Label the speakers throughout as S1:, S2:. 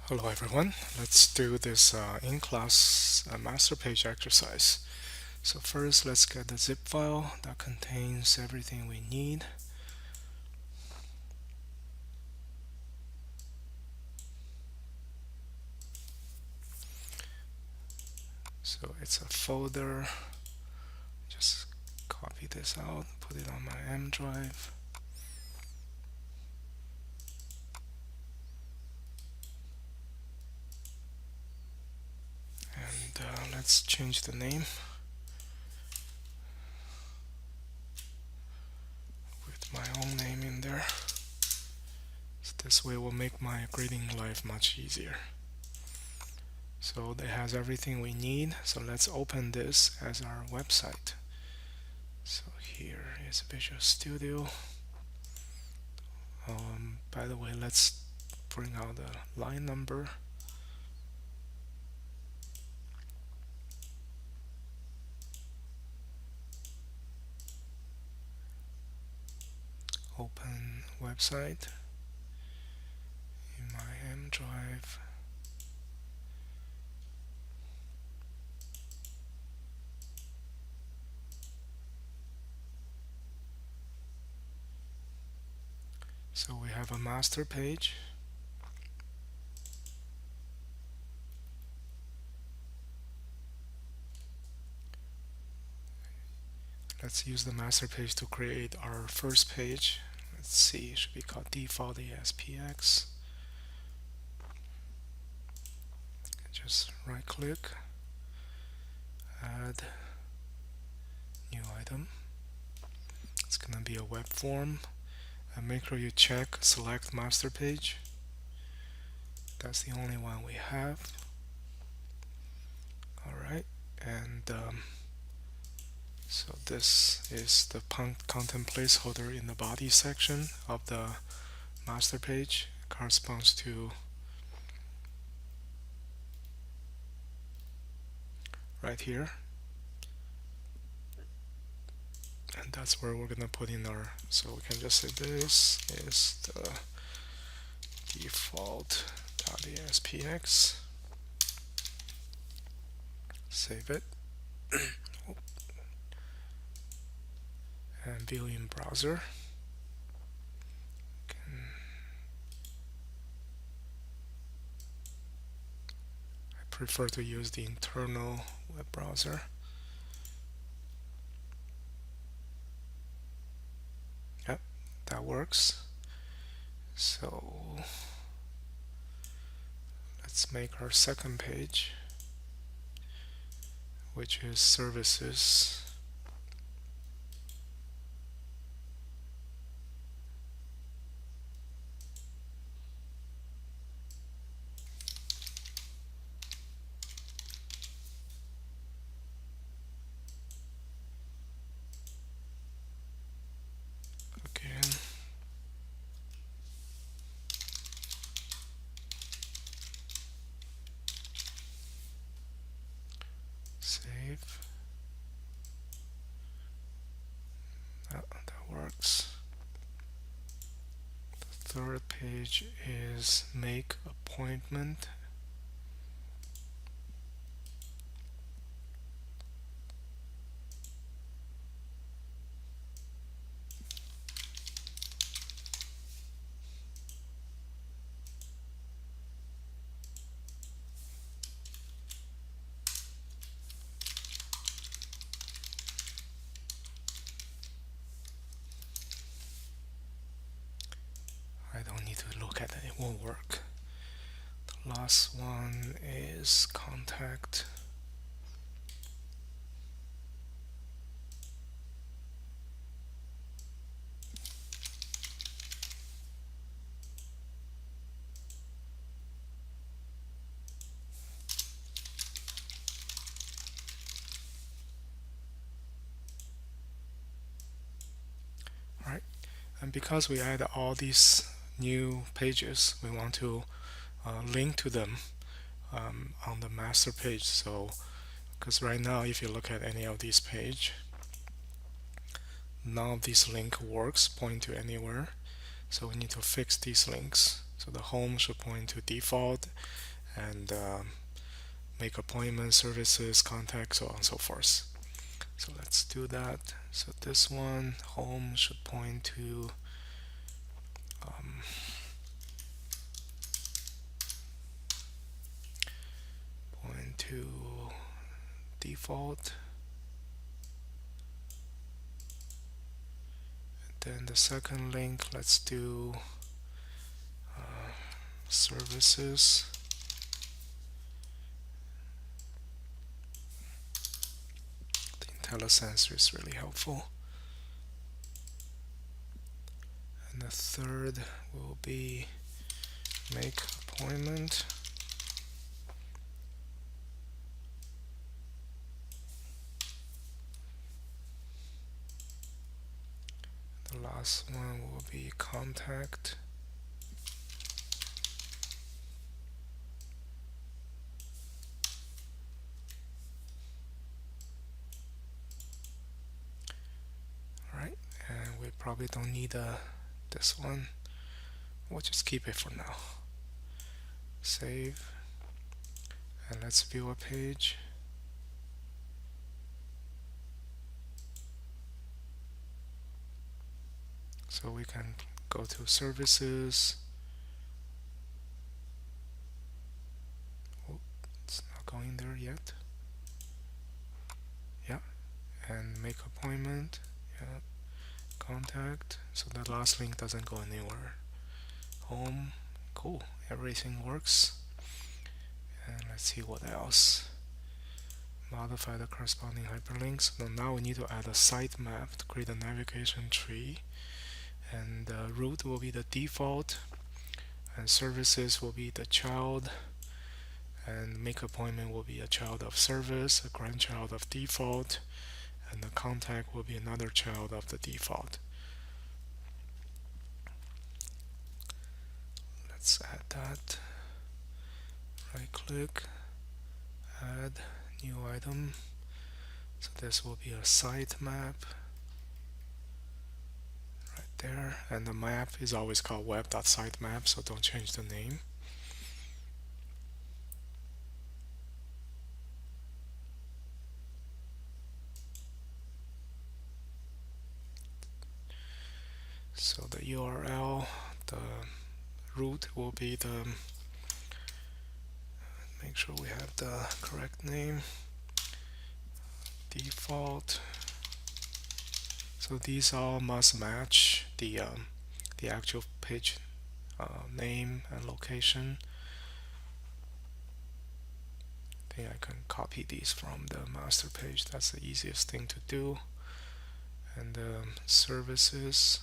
S1: Hello everyone, let's do this in-class master page exercise. So first let's get the zip file that contains everything we need. So it's a folder, just copy this out, put it on my M drive. And let's change the name with my own name in there. So this way will make my grading life much easier. So it has everything we need. So let's open this as our website. So here is Visual Studio. By the way, let's bring out the line number. Open website in my M drive. So we have a master page. Let's use the master page to create our first page. Let's see, it should be called default ASPX. Just right click, add new item. It's gonna be a web form. And make sure you check select master page. That's the only one we have. Alright, and so this is the content placeholder in the body section of the master page. It corresponds to right here. And that's where we're gonna put in our, so we can just say this is the default.aspx. Save it. And view in browser. I prefer to use the internal web browser. Yep, that works. So let's make our second page, which is services. Again, save. That works. The third page is make appointment. I don't need to look at it, it won't work. The last one is contact. Alright, and because we add all these new pages, we want to link to them on the master page. So because right now if you look at any of these page, none of these link works, point to anywhere. So we need to fix these links. So the home should point to default, and make appointment, services, contact, so on and so forth. So let's do that. So this one, home, should point to um, default. Then the second link, let's do services. The IntelliSense is really helpful. And the third will be make appointment. The last one will be contact. Alright, and we probably don't need this one. We'll just keep it for now. Save, and let's view a page. So we can go to services. Oh, it's not going there yet. Yeah, and make appointment. Yeah, contact. So the last link doesn't go anywhere. Home, cool, everything works. And let's see what else. Modify the corresponding hyperlinks. So now we need to add a sitemap to create a navigation tree. And root will be the default, and services will be the child, and make appointment will be a child of service, a grandchild of default, and the contact will be another child of the default. Let's add that. Right click, add new item. So this will be a sitemap right there, and the map is always called web.sitemap, so don't change the name. So the URL, the root will be the, make sure we have the correct name, default. So these all must match the actual page name and location. I think I can copy these from the master page. That's the easiest thing to do. And services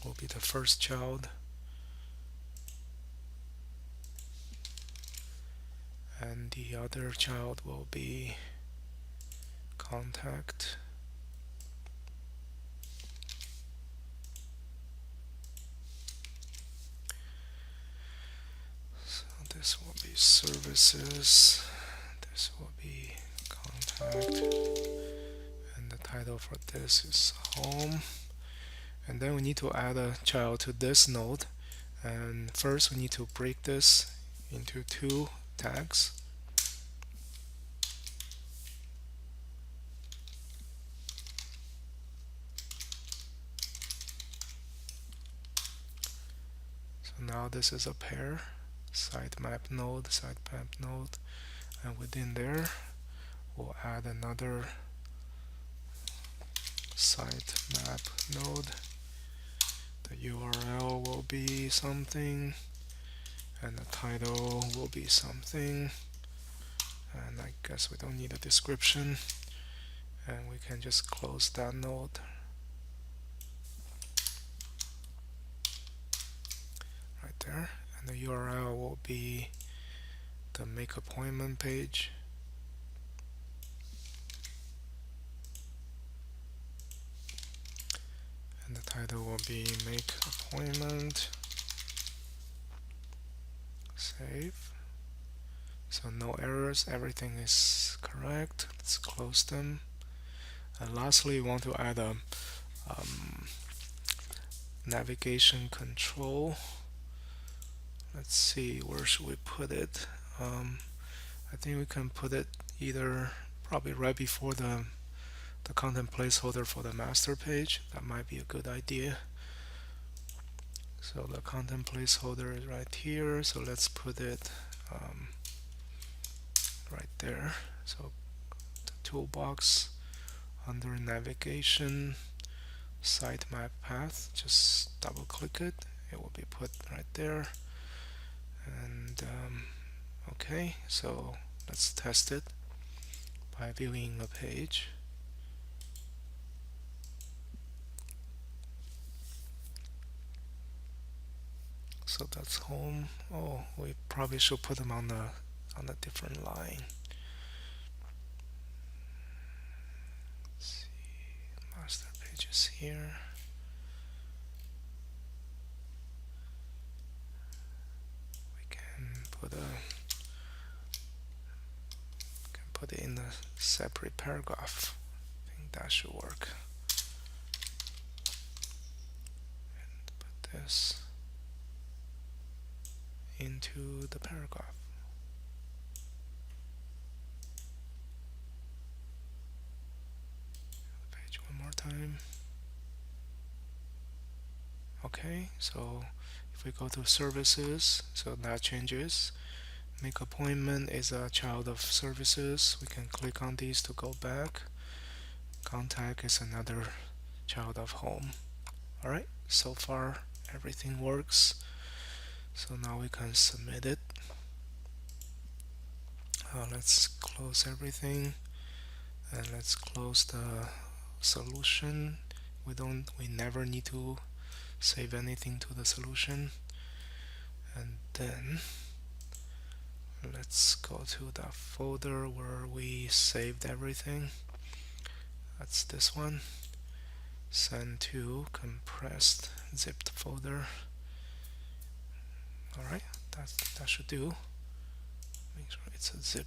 S1: will be the first child, and the other child will be contact. So this will be services, this will be contact, and the title for this is home. And then we need to add a child to this node, and first we need to break this into two tags. So now this is a pair, sitemap node, and within there we'll add another sitemap node. The URL will be something, and the title will be something, and I guess we don't need a description, and we can just close that node. Right there, and the URL will be the make appointment page. And the title will be make appointment. Save. So no errors, everything is correct. Let's close them. And lastly, we want to add a navigation control. Let's see, where should we put it? I think we can put it either probably right before the content placeholder for the master page. That might be a good idea. So the content placeholder is right here, so let's put it right there. So the toolbox, under navigation, sitemap path, just double click it, it will be put right there. And okay, so let's test it by viewing a page. So that's home. Oh, we probably should put them on a different line. Let's see, master pages here. We can put it in a separate paragraph. I think that should work. And put this into the paragraph. Page one more time. Okay, so if we go to services, so that changes. Make appointment is a child of services. We can click on these to go back. Contact is another child of home. Alright, so far everything works. So now we can submit it. Let's close everything and let's close the solution. We never need to save anything to the solution. And then let's go to the folder where we saved everything. That's this one. Send to compressed zipped folder. Alright, that should do. Make sure it's a zip.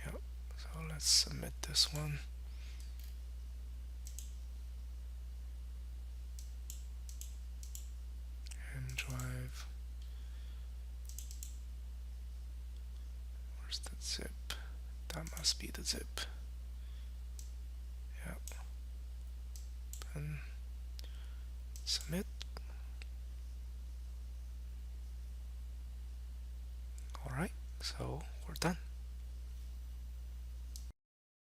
S1: Yep, so let's submit this one. M drive. Where's the zip? That must be the zip. Yep. And submit. Alright, so